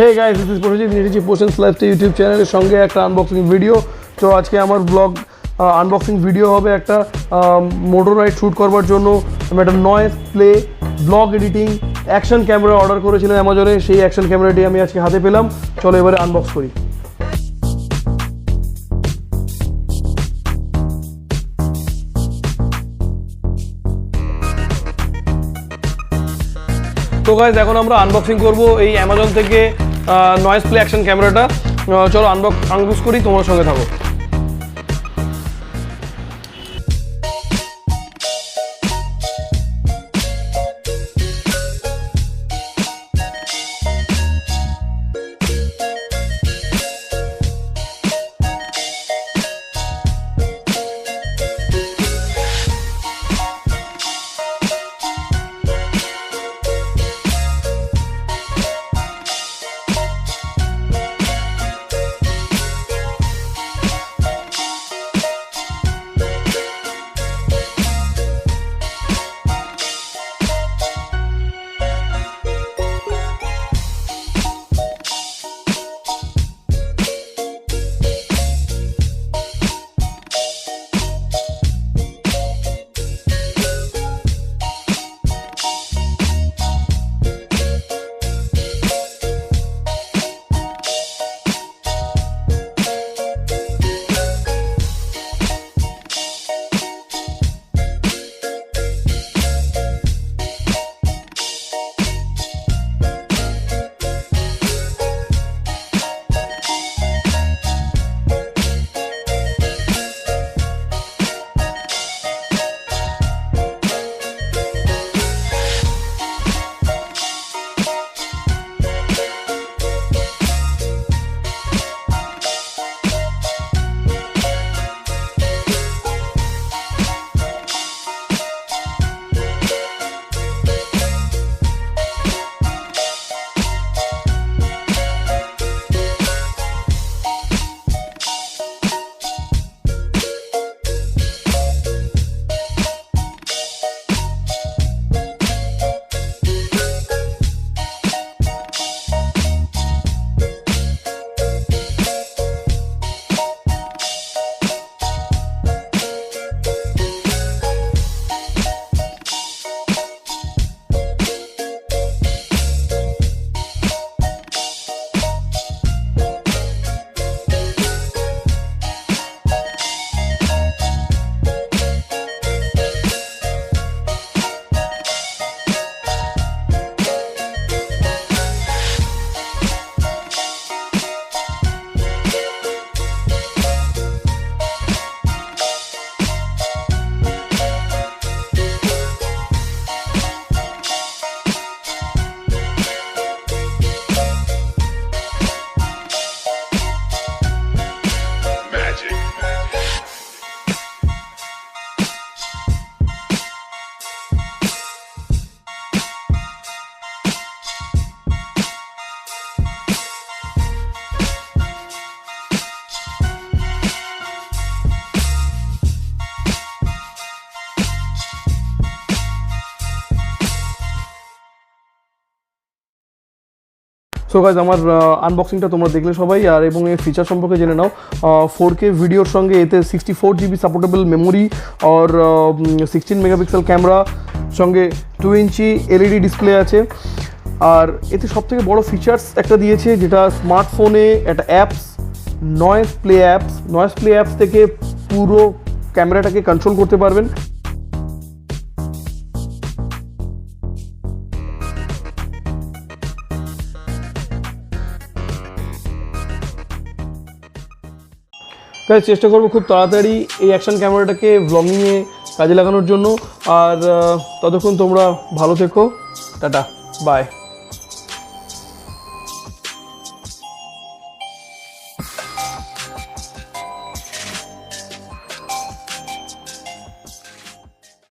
Hey guys, this is Prosenjit Saha Prosen's Lifestyle YouTube চ্যানেলের সঙ্গে একটা আনবক্সিং ভিডিও। তো আজকে আমার ব্লগ আনবক্সিং ভিডিও হবে একটা মোটর রাইড শ্যুট করবার জন্য আমি একটা noise play blog editing action camera order করেছিলাম অ্যামাজনে। সেই অ্যাকশন ক্যামেরাটি আমি আজকে হাতে পেলাম। চলো এবারে আনবক্স করি। তো গাইজ এখন আমরা আনবক্সিং করব এই অ্যামাজন থেকে নয়েজ প্লে অ্যাকশন ক্যামেরাটা। চলো আনবক্স করি, তোমার সঙ্গে থাকো। সো গাইজ আমার আনবক্সিংটা তোমরা দেখলে সবাই, আর এবং এর ফিচার সম্পর্কে জেনে নাও। 4K ভিডিওর সঙ্গে এতে 64 GB সাপোর্টেবল মেমোরি আর 16 মেগাপিক্সেল ক্যামেরা, সঙ্গে 2 ইঞ্চি LED ডিসপ্লে আছে। আর এতে সবথেকে বড় ফিচার্স একটা দিয়েছে, যেটা স্মার্টফোনে একটা অ্যাপস নয়েজ প্লে অ্যাপস থেকে পুরো ক্যামেরাটাকে কন্ট্রোল করতে পারবেন। তাই চেষ্টা করবো খুব তাড়াতাড়ি এই অ্যাকশন ক্যামেরাটাকে ব্লগিংয়ে কাজে লাগানোর জন্য। আর ততক্ষণ তোমরা ভালো থেকো, টাটা, বাই।